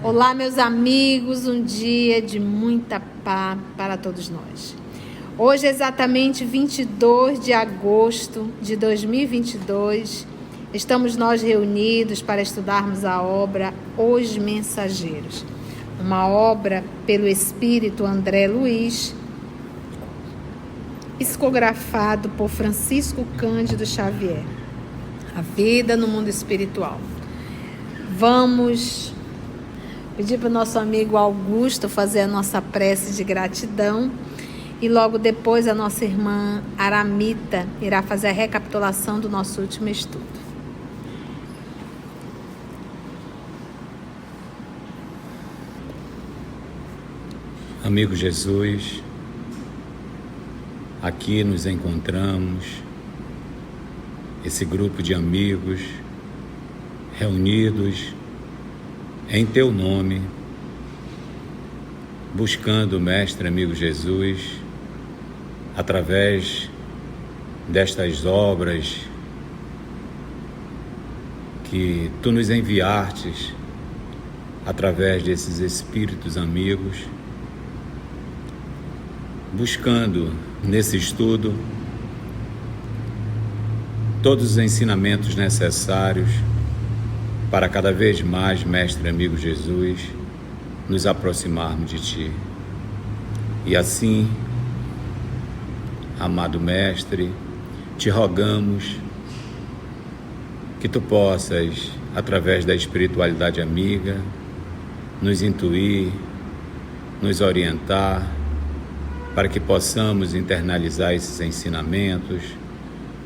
Olá, meus amigos, um dia de muita paz para todos nós. Hoje é exatamente 22 de agosto de 2022, estamos nós reunidos para estudarmos a obra Os Mensageiros, uma obra pelo Espírito André Luiz, psicografado por Francisco Cândido Xavier, A Vida no Mundo Espiritual. Vamos pedir para o nosso amigo Augusto fazer a nossa prece de gratidão e logo depois a nossa irmã Aramita irá fazer a recapitulação do nosso último estudo. Amigo Jesus, aqui nos encontramos, esse grupo de amigos reunidos em Teu nome, buscando o Mestre amigo Jesus, através destas obras que Tu nos enviastes, através desses Espíritos amigos, buscando nesse estudo todos os ensinamentos necessários para cada vez mais, Mestre amigo Jesus, nos aproximarmos de Ti. E assim, amado Mestre, Te rogamos que Tu possas, através da espiritualidade amiga, nos intuir, nos orientar, para que possamos internalizar esses ensinamentos,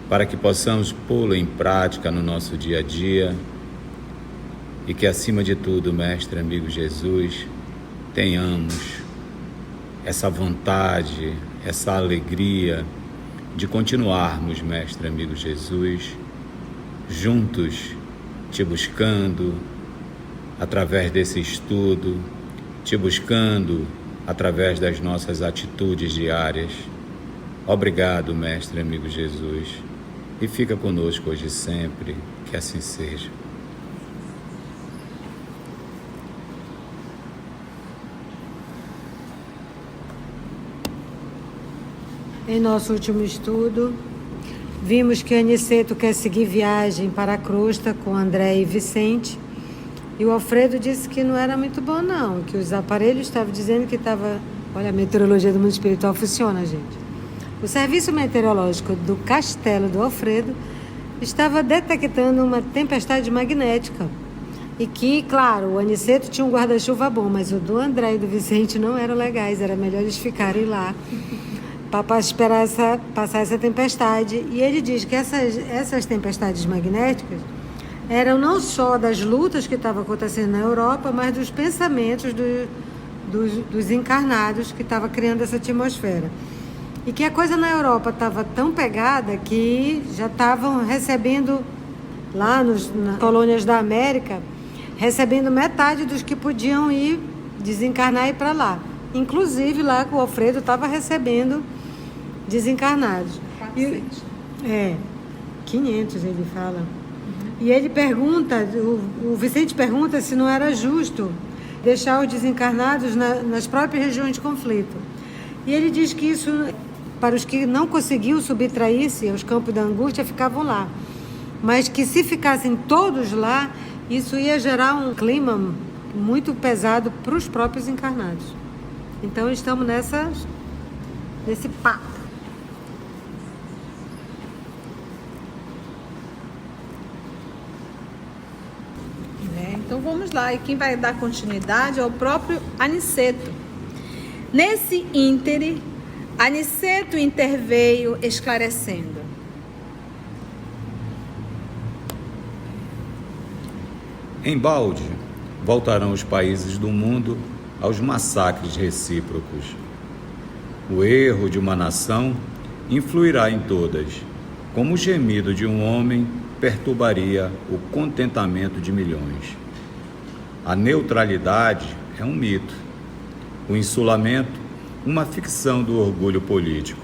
para que possamos pô-lo em prática no nosso dia a dia, e que, acima de tudo, Mestre amigo Jesus, tenhamos essa vontade, essa alegria de continuarmos, Mestre amigo Jesus, juntos, Te buscando através desse estudo, Te buscando através das nossas atitudes diárias. Obrigado, Mestre amigo Jesus, e fica conosco hoje e sempre, que assim seja. Em nosso último estudo, vimos que Aniceto quer seguir viagem para a crosta com André e Vicente, e o Alfredo disse que não era muito bom não, que os aparelhos estavam dizendo que estava... Olha, a meteorologia do mundo espiritual funciona, gente. O serviço meteorológico do castelo do Alfredo estava detectando uma tempestade magnética, e que, claro, o Aniceto tinha um guarda-chuva bom, mas o do André e do Vicente não eram legais, era melhor eles ficarem lá para esperar passar essa tempestade. E ele diz que essas tempestades magnéticas eram não só das lutas que estavam acontecendo na Europa, mas dos pensamentos dos encarnados que estavam criando essa atmosfera. E que a coisa na Europa estava tão pegada que já estavam recebendo, lá nas colônias da América, recebendo metade dos que podiam ir desencarnar e ir para lá. Inclusive lá que o Alfredo estava recebendo desencarnados. 500 ele fala. E ele pergunta, o Vicente pergunta se não era justo deixar os desencarnados nas próprias regiões de conflito. E ele diz que isso, para os que não conseguiam subtrair-se aos campos da angústia, ficavam lá. Mas que se ficassem todos lá, isso ia gerar um clima muito pesado para os próprios encarnados. Então estamos nesse papo. Então vamos lá, e quem vai dar continuidade é o próprio Aniceto. Nesse íntere, Aniceto interveio esclarecendo. Embalde, voltarão os países do mundo aos massacres recíprocos. O erro de uma nação influirá em todas, como o gemido de um homem perturbaria o contentamento de milhões. A neutralidade é um mito. O insulamento uma ficção do orgulho político.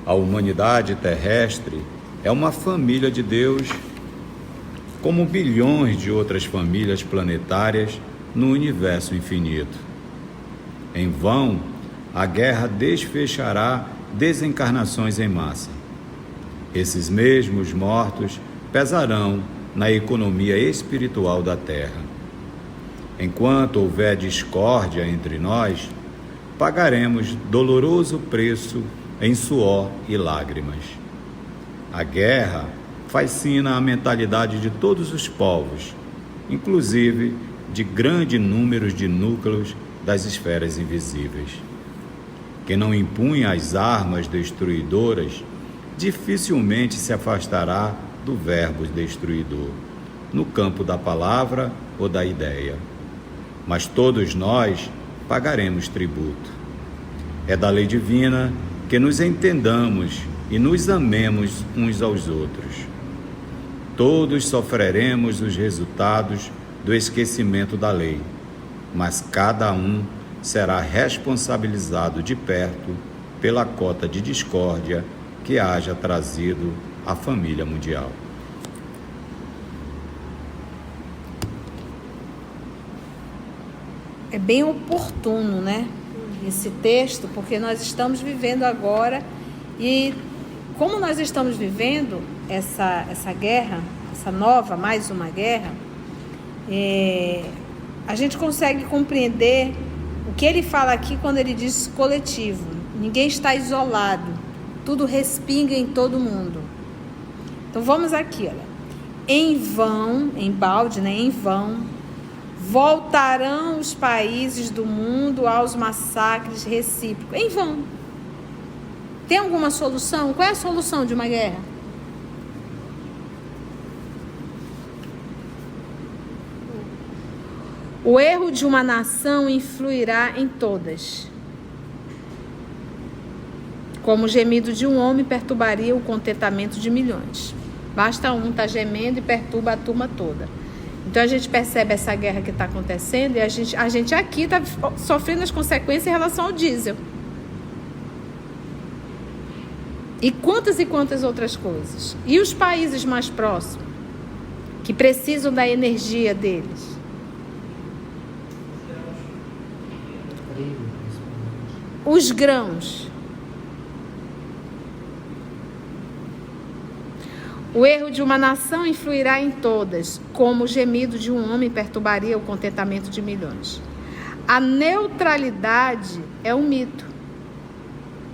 A humanidade terrestre é uma família de Deus, como bilhões de outras famílias planetárias no universo infinito. Em vão, a guerra desfechará desencarnações em massa. Esses mesmos mortos pesarão na economia espiritual da Terra. Enquanto houver discórdia entre nós, pagaremos doloroso preço em suor e lágrimas. A guerra fascina a mentalidade de todos os povos, inclusive de grande número de núcleos das esferas invisíveis. Quem não impunha as armas destruidoras dificilmente se afastará do verbo destruidor, no campo da palavra ou da ideia. Mas todos nós pagaremos tributo. É da lei divina que nos entendamos e nos amemos uns aos outros. Todos sofreremos os resultados do esquecimento da lei, mas cada um será responsabilizado de perto pela cota de discórdia que haja trazido à família mundial. É bem oportuno, né? Esse texto, porque nós estamos vivendo agora, e como nós estamos vivendo essa guerra, essa nova, mais uma guerra, a gente consegue compreender o que ele fala aqui quando ele diz coletivo. Ninguém está isolado, tudo respinga em todo mundo. Então vamos aqui, olha. Em vão, em balde, né? Em vão, voltarão os países do mundo aos massacres recíprocos. Em vão. Tem alguma solução? Qual é a solução de uma guerra? O erro de uma nação influirá em todas. Como o gemido de um homem perturbaria o contentamento de milhões. Basta um estar gemendo e perturba a turma toda. Então a gente percebe essa guerra que está acontecendo, e a gente aqui está sofrendo as consequências em relação ao diesel. E quantas outras coisas. E os países mais próximos, que precisam da energia deles? Os grãos. O erro de uma nação influirá em todas, como o gemido de um homem perturbaria o contentamento de milhões. A neutralidade é um mito.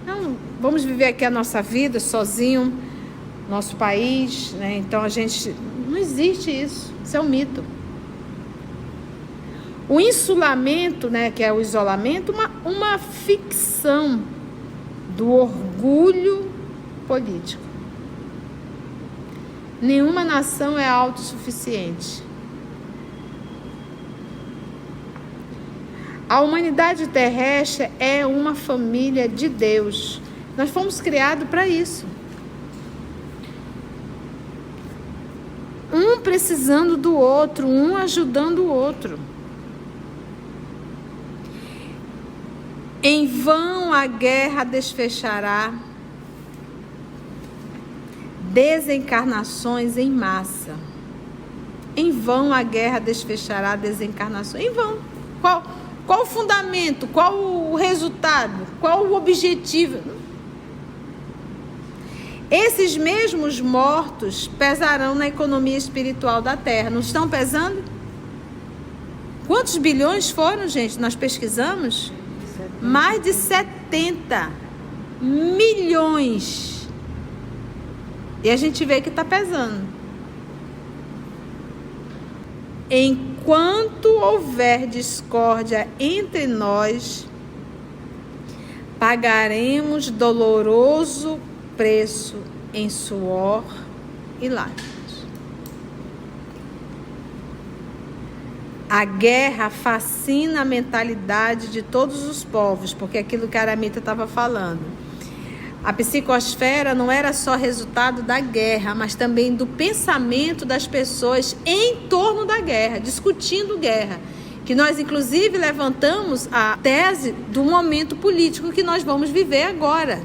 Não, vamos viver aqui a nossa vida sozinho, nosso país, né? Então não existe isso. Isso é um mito. O insulamento, né, que é o isolamento, uma ficção do orgulho político. Nenhuma nação é autossuficiente. A humanidade terrestre é uma família de Deus. Nós fomos criados para isso. Um precisando do outro, um ajudando o outro. Em vão a guerra desfechará desencarnações em massa. Em vão a guerra desfechará desencarnações. Em vão. Qual o fundamento? Qual o resultado? Qual o objetivo? Esses mesmos mortos pesarão na economia espiritual da Terra. Não estão pesando? Quantos bilhões foram, gente? Nós pesquisamos? Mais de 70 milhões. E a gente vê que está pesando. Enquanto houver discórdia entre nós, pagaremos doloroso preço em suor e lágrimas. A guerra fascina a mentalidade de todos os povos, porque aquilo que a Aramita estava falando. A psicosfera não era só resultado da guerra, mas também do pensamento das pessoas em torno da guerra, discutindo guerra. que nós inclusive levantamos a tese do momento político que nós vamos viver agora.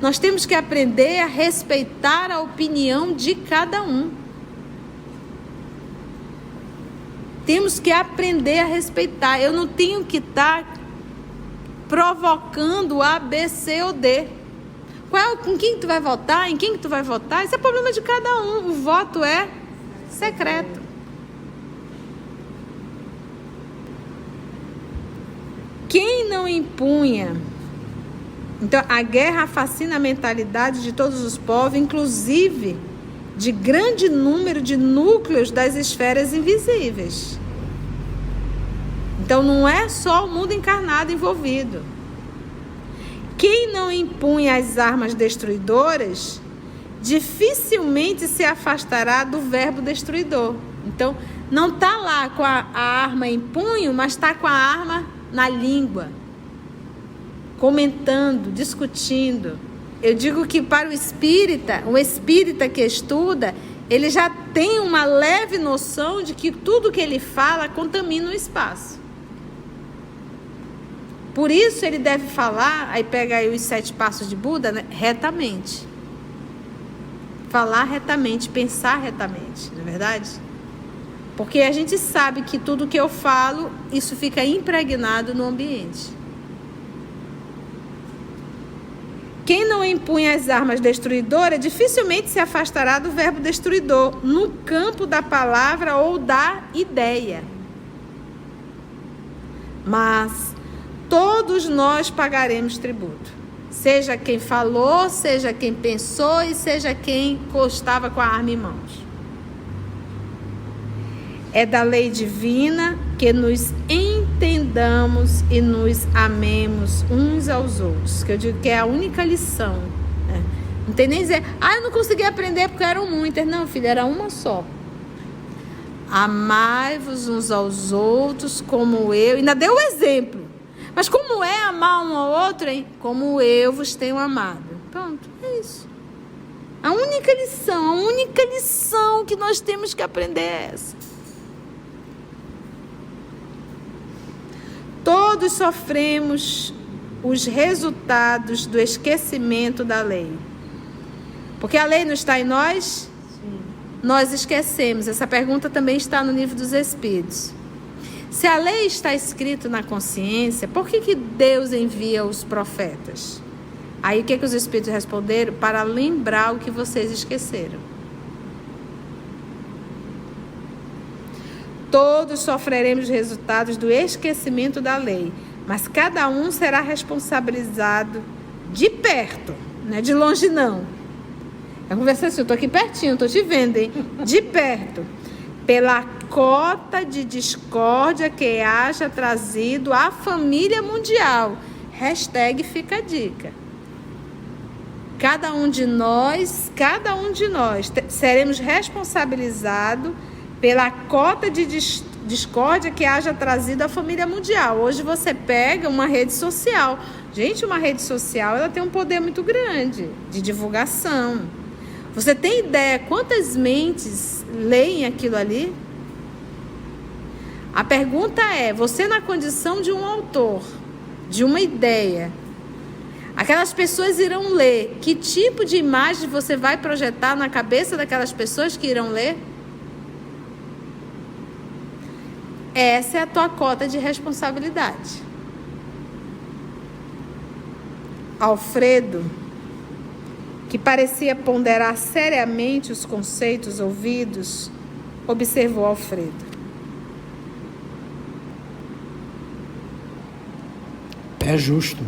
Nós temos que aprender a respeitar a opinião de cada um. Temos que aprender a respeitar. Eu não tenho que estar provocando A, B, C ou D. Com quem tu vai votar? Em quem que tu vai votar? Isso é problema de cada um. O voto é secreto. Quem não impunha... Então, a guerra fascina a mentalidade de todos os povos, inclusive de grande número de núcleos das esferas invisíveis. Então, não é só o mundo encarnado envolvido. Quem não impunha as armas destruidoras, dificilmente se afastará do verbo destruidor. Então, não está lá com a arma em punho, mas está com a arma na língua, comentando, discutindo. Eu digo que para o espírita que estuda, ele já tem uma leve noção de que tudo que ele fala contamina o espaço. Por isso ele deve falar, aí pega aí os 7 passos de Buda, né, retamente. Falar retamente, pensar retamente, não é verdade? Porque a gente sabe que tudo que eu falo, isso fica impregnado no ambiente. Quem não impunha as armas destruidoras, dificilmente se afastará do verbo destruidor, no campo da palavra ou da ideia. Mas todos nós pagaremos tributo. Seja quem falou, seja quem pensou e seja quem estava com a arma em mãos. É da lei divina que nos entendamos e nos amemos uns aos outros. Que eu digo que é a única lição. Né? Não tem nem dizer, eu não consegui aprender porque eram muitas. Não, filho, era uma só. Amai-vos uns aos outros como eu. Ainda deu o exemplo. Mas como é amar um ao outro, hein? Como eu vos tenho amado. Pronto, é isso. A única lição que nós temos que aprender é essa. Todos sofremos os resultados do esquecimento da lei. Porque a lei não está em nós? Sim. Nós esquecemos. Essa pergunta também está no Livro dos Espíritos. Se a lei está escrita na consciência, por que Deus envia os profetas? Aí o que os Espíritos responderam? Para lembrar o que vocês esqueceram. Todos sofreremos os resultados do esquecimento da lei, mas cada um será responsabilizado de perto, não é de longe não. Eu conversei assim, eu estou aqui pertinho, estou te vendo, hein? De perto, pela cota de discórdia que haja trazido à família mundial. # fica a dica. Cada um de nós seremos responsabilizados pela cota de discórdia que haja trazido à família mundial. Hoje você pega uma rede social. Gente, uma rede social, ela tem um poder muito grande de divulgação. Você tem ideia quantas mentes leem aquilo ali? A pergunta é, você na condição de um autor, de uma ideia, aquelas pessoas irão ler. Que tipo de imagem você vai projetar na cabeça daquelas pessoas que irão ler? Essa é a tua cota de responsabilidade. Alfredo, que parecia ponderar seriamente os conceitos ouvidos, observou Alfredo. É justo.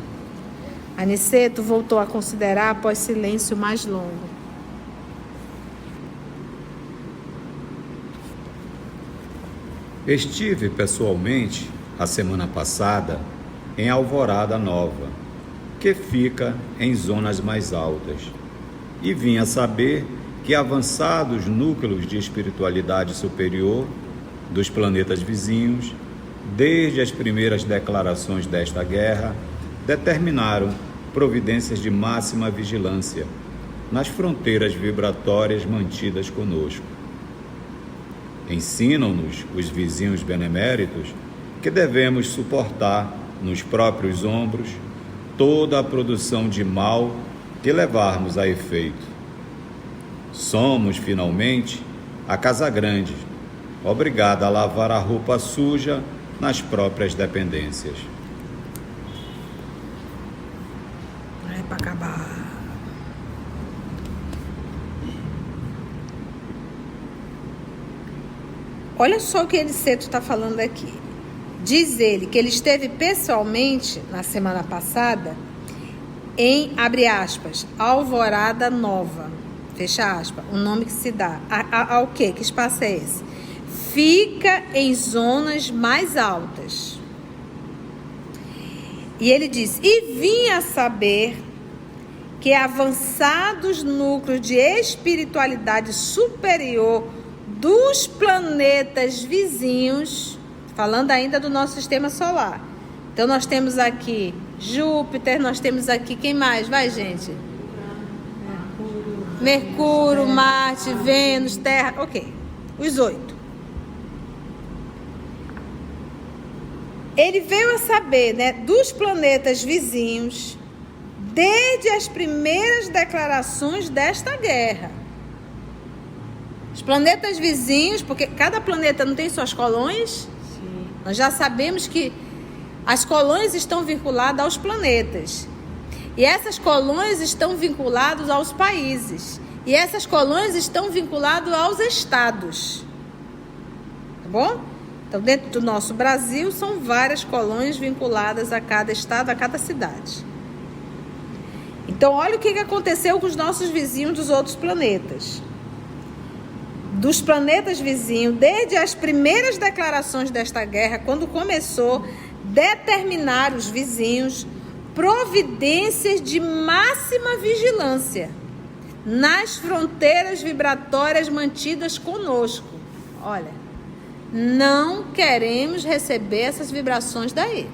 Aniceto voltou a considerar após silêncio mais longo. Estive pessoalmente, a semana passada, em Alvorada Nova, que fica em zonas mais altas, e vim a saber que avançados núcleos de espiritualidade superior dos planetas vizinhos, desde as primeiras declarações desta guerra, determinaram providências de máxima vigilância nas fronteiras vibratórias mantidas conosco. Ensinam-nos os vizinhos beneméritos que devemos suportar nos próprios ombros toda a produção de mal que levarmos a efeito. Somos, finalmente, a casa grande, obrigada a lavar a roupa suja nas próprias dependências. É para acabar. Olha só o que Aniceto está falando aqui. Diz ele que ele esteve pessoalmente, na semana passada, em, abre aspas, Alvorada Nova, fecha aspas, o nome que se dá. Ao quê? Que espaço é esse? Fica em zonas mais altas. E ele diz, e vim a saber que avançados núcleos de espiritualidade superior dos planetas vizinhos, falando ainda do nosso sistema solar. Então nós temos aqui Júpiter, nós temos aqui, quem mais? Vai, gente. Mercúrio, Marte, Vênus, Terra, ok. Os 8. Ele veio a saber, né, dos planetas vizinhos, desde as primeiras declarações desta guerra. Os planetas vizinhos, porque cada planeta não tem suas colônias. Sim. Nós já sabemos que as colônias estão vinculadas aos planetas. E essas colônias estão vinculadas aos países. E essas colônias estão vinculadas aos estados. Tá bom? Então, dentro do nosso Brasil, são várias colônias vinculadas a cada estado, a cada cidade. Então, olha o que aconteceu com os nossos vizinhos dos outros planetas. Dos planetas vizinhos, desde as primeiras declarações desta guerra, quando começou, determinar os vizinhos providências de máxima vigilância nas fronteiras vibratórias mantidas conosco. Olha, não queremos receber essas vibrações daí.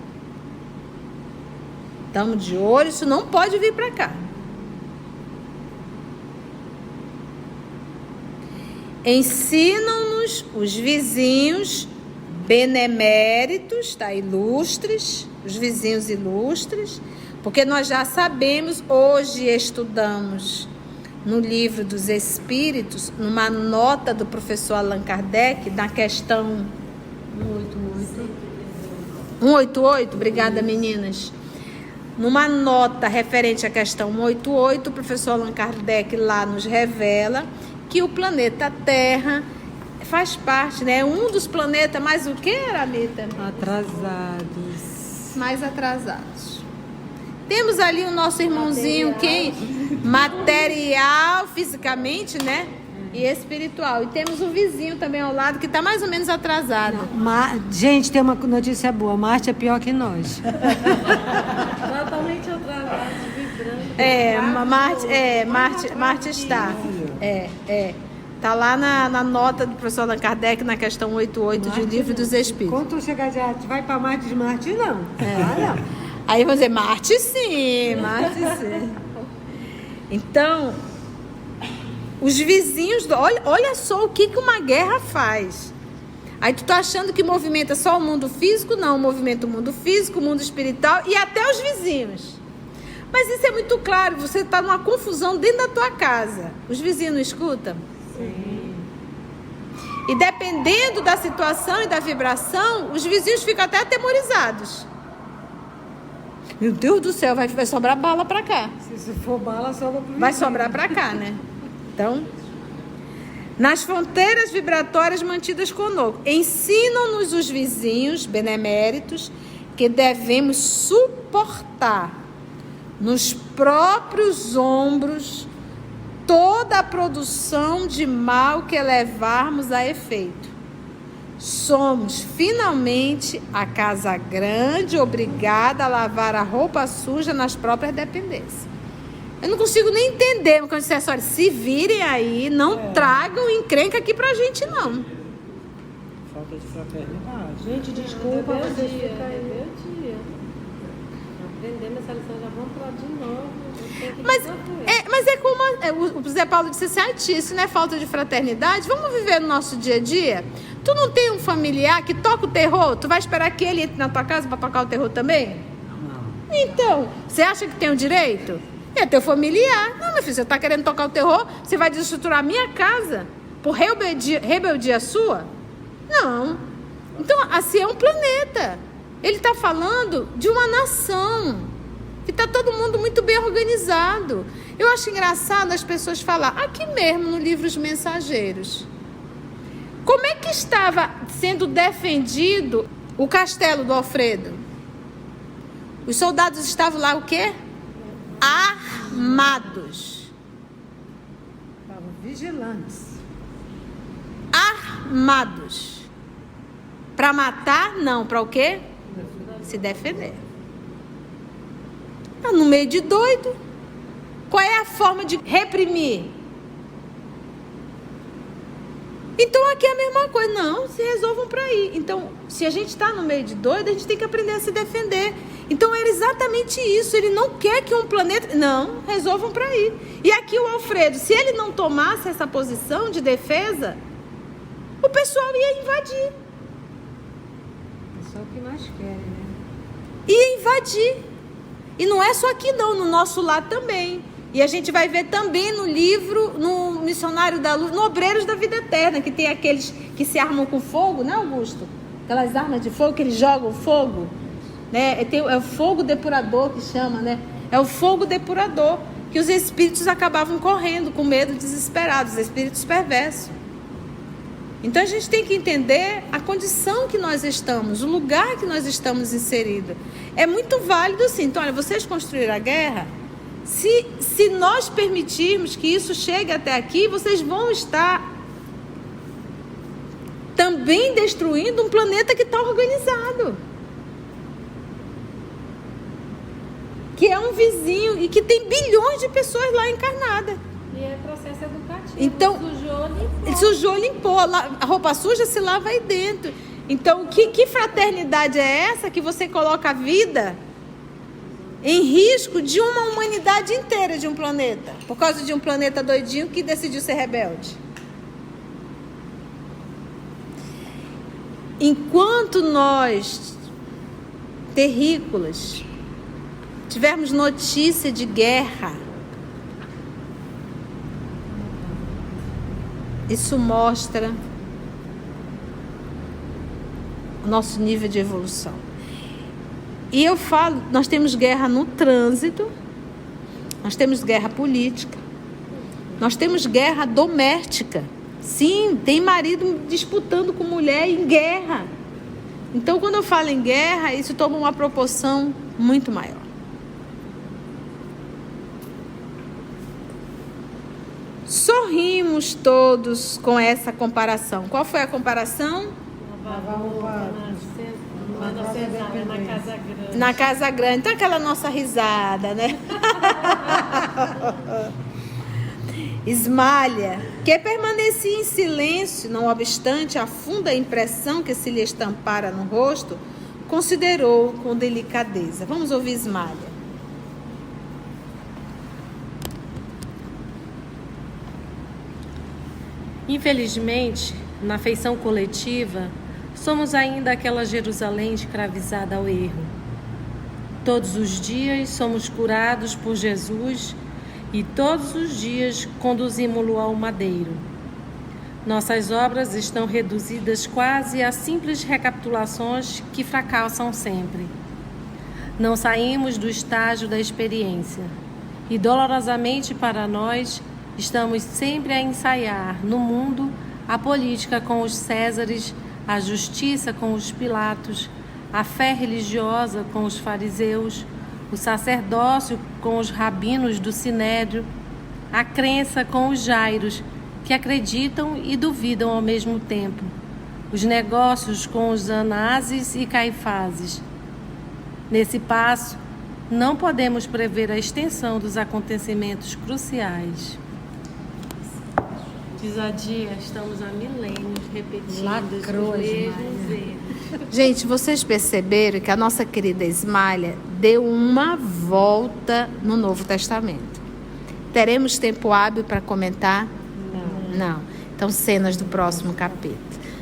Estamos de olho, isso não pode vir para cá. Ensinam-nos os vizinhos beneméritos, tá? Ilustres, os vizinhos ilustres, porque nós já sabemos, hoje estudamos no livro dos Espíritos, numa nota do professor Allan Kardec, na questão 188, obrigada meninas. Numa nota referente à questão 188, o professor Allan Kardec lá nos revela que o planeta Terra faz parte, né? Um dos planetas mais o que, Aramita? Atrasados. Mais atrasados. Temos ali o nosso irmãozinho, quem? Material, fisicamente, né? E espiritual. E temos o vizinho também ao lado, que está mais ou menos atrasado. Gente, tem uma notícia boa. Marte é pior que nós. Totalmente atrasado, vibrando. Marte está. Tá lá na nota do professor Allan Kardec, na questão 88 de Livro dos Espíritos. Quando tu chegar de Marte, vai para Marte de Marte, não. Não. Aí vamos dizer, Marte sim. Então, os vizinhos, olha só o que uma guerra faz. Aí tu tá achando que movimenta só o mundo físico? Não, movimenta o mundo físico, o mundo espiritual e até os vizinhos. Mas isso é muito claro, você tá numa confusão dentro da tua casa. Os vizinhos não escutam? Sim. E dependendo da situação e da vibração, os vizinhos ficam até atemorizados. Meu Deus do céu, vai sobrar bala pra cá. Se for bala, sobra pro vizinho. Vai sobrar pra cá, né? Então, nas fronteiras vibratórias mantidas conosco, ensinam-nos os vizinhos beneméritos que devemos suportar nos próprios ombros toda a produção de mal que levarmos a efeito. Somos finalmente a casa grande, obrigada a lavar a roupa suja nas próprias dependências. Eu não consigo nem entender, quando disser assim, olha, se virem aí, não tragam encrenca aqui pra gente, não. Falta de fraternidade. Gente, desculpa, vocês ficam aí. Aprendemos essa lição, já vamos falar de novo. Mas é como o Zé Paulo disse assim, tia, isso não é falta de fraternidade? Vamos viver no nosso dia a dia? Tu não tem um familiar que toca o terror? Tu vai esperar que ele entre na tua casa para tocar o terror também? Não. Então, você acha que tem o direito? É teu familiar. Não, meu filho, você está querendo tocar o terror? Você vai desestruturar a minha casa por rebeldia sua? Não. Então, assim, é um planeta. Ele está falando de uma nação, que está todo mundo muito bem organizado. Eu acho engraçado as pessoas falar, aqui mesmo no livro Os Mensageiros, como é que estava sendo defendido o castelo do Alfredo? Os soldados estavam lá o quê? Armados. Estavam vigilantes. Armados. Para matar? Não. Para o quê? Se defender. Está no meio de doido. Qual é a forma de reprimir? Então aqui é a mesma coisa. Não, se resolvam para ir. Então, se a gente está no meio de doido, a gente tem que aprender a se defender. Então era exatamente isso. Ele não quer que um planeta... Não, resolvam para ir. E aqui o Alfredo, se ele não tomasse essa posição de defesa, o pessoal ia invadir. É só o que mais querem, né? Ia invadir. E não é só aqui não, no nosso lar também. E a gente vai ver também no livro, no Missionário da Luz, no Obreiros da Vida Eterna, que tem aqueles que se armam com fogo, né, Augusto? Aquelas armas de fogo que eles jogam fogo, né? É o fogo depurador que chama, né? É o fogo depurador, que os espíritos acabavam correndo com medo, desesperados, os espíritos perversos. Então a gente tem que entender a condição que nós estamos, o lugar que nós estamos inseridos. É muito válido assim. Então, olha, vocês construíram a guerra. Se nós permitirmos que isso chegue até aqui, vocês vão estar também destruindo um planeta que está organizado. Que é um vizinho e que tem bilhões de pessoas lá encarnadas. E é processo educativo. Então, sujou, limpou. A roupa suja se lava aí dentro. Então, que fraternidade é essa que você coloca a vida em risco de uma humanidade inteira de um planeta? Por causa de um planeta doidinho que decidiu ser rebelde. Enquanto nós, terrícolas, tivermos notícia de guerra, isso mostra o nosso nível de evolução. E eu falo, nós temos guerra no trânsito, nós temos guerra política, nós temos guerra doméstica. Sim, tem marido disputando com mulher em guerra. Então, quando eu falo em guerra, isso toma uma proporção muito maior. Sorrimos todos com essa comparação. Qual foi a comparação? Na Casa Grande. Na Casa Grande. Então, aquela nossa risada, né? Esmalha, que permanecia em silêncio, não obstante a funda impressão que se lhe estampara no rosto, considerou com delicadeza. Vamos ouvir Esmalha. Infelizmente, na feição coletiva, somos ainda aquela Jerusalém escravizada ao erro. Todos os dias somos curados por Jesus e todos os dias conduzimos-lo ao madeiro. Nossas obras estão reduzidas quase a simples recapitulações que fracassam sempre. Não saímos do estágio da experiência e, dolorosamente para nós, estamos sempre a ensaiar no mundo a política com os Césares, a justiça com os Pilatos, a fé religiosa com os fariseus, o sacerdócio com os rabinos do Sinédrio, a crença com os Jairos, que acreditam e duvidam ao mesmo tempo, os negócios com os Anáses e Caifáses. Nesse passo, não podemos prever a extensão dos acontecimentos cruciais. Diz a dia, estamos há milênios repetindo Lacrou, os mesmos erros. Gente, vocês perceberam que a nossa querida Esmalha deu uma volta no Novo Testamento. Teremos tempo hábil para comentar? Não. Então, cenas do próximo capítulo.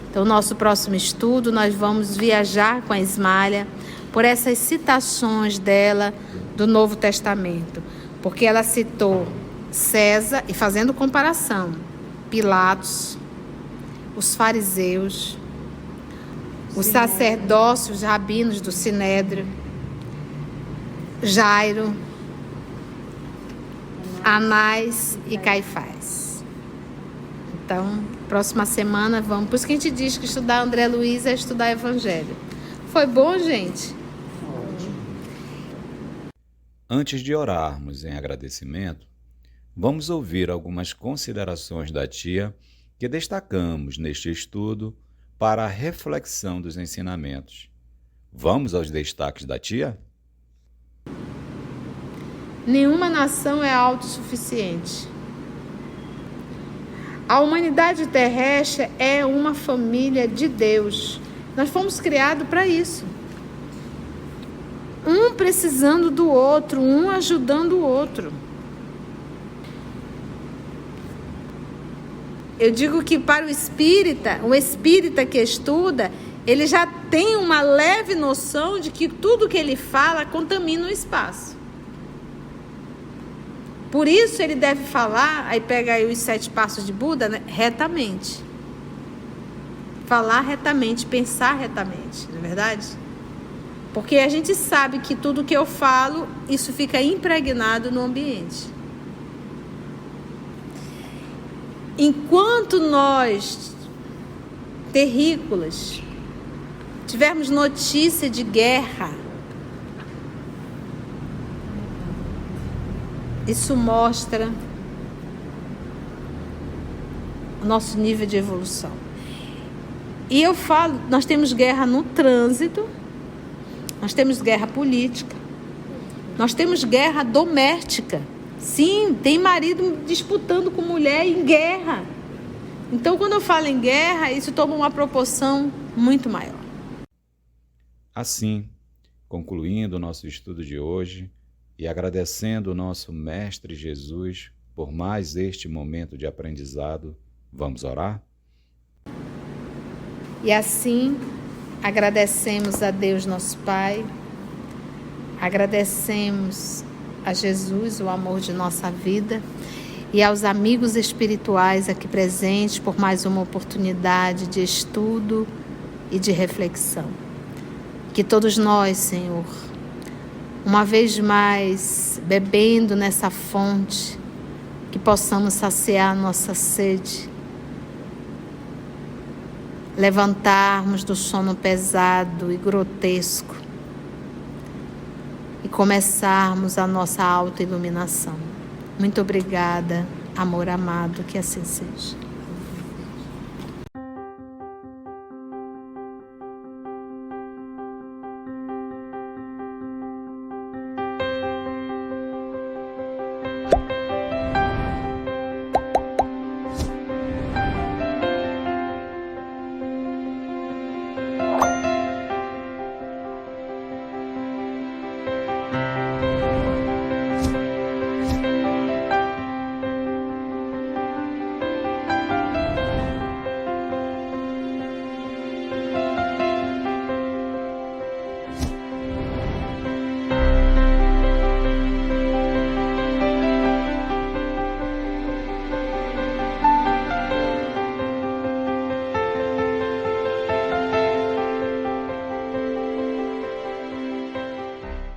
Então, nosso próximo estudo, nós vamos viajar com a Ismália por essas citações dela do Novo Testamento. Porque ela citou César, e fazendo comparação, Pilatos, os fariseus, os sacerdócios, rabinos do Sinédrio, Jairo, Anás e Caifás. Então, próxima semana vamos. Por isso que a gente diz que estudar André Luiz é estudar Evangelho. Foi bom, gente? Antes de orarmos em agradecimento, vamos ouvir algumas considerações da tia que destacamos neste estudo para a reflexão dos ensinamentos. Vamos aos destaques da tia? Nenhuma nação é autossuficiente. A humanidade terrestre é uma família de Deus. Nós fomos criados para isso. Um precisando do outro, um ajudando o outro. Eu digo que para o espírita que estuda, ele já tem uma leve noção de que tudo que ele fala contamina o espaço. Por isso ele deve falar, aí pega aí os 7 passos de Buda, né, retamente. Falar retamente, pensar retamente, não é verdade? Porque a gente sabe que tudo que eu falo, isso fica impregnado no ambiente. Enquanto nós, terrícolas, tivermos notícia de guerra, isso mostra o nosso nível de evolução. E eu falo, nós temos guerra no trânsito, nós temos guerra política, nós temos guerra doméstica. Sim, tem marido disputando com mulher em guerra. Então, quando eu falo em guerra, isso toma uma proporção muito maior. Assim, concluindo o nosso estudo de hoje e agradecendo o nosso Mestre Jesus por mais este momento de aprendizado, vamos orar? E assim, agradecemos a Deus, nosso Pai, agradecemos a Jesus, o amor de nossa vida, e aos amigos espirituais aqui presentes por mais uma oportunidade de estudo e de reflexão. Que todos nós, Senhor, uma vez mais, bebendo nessa fonte, que possamos saciar nossa sede, levantarmos do sono pesado e grotesco e começarmos a nossa autoiluminação. Muito obrigada, amor amado, que assim seja.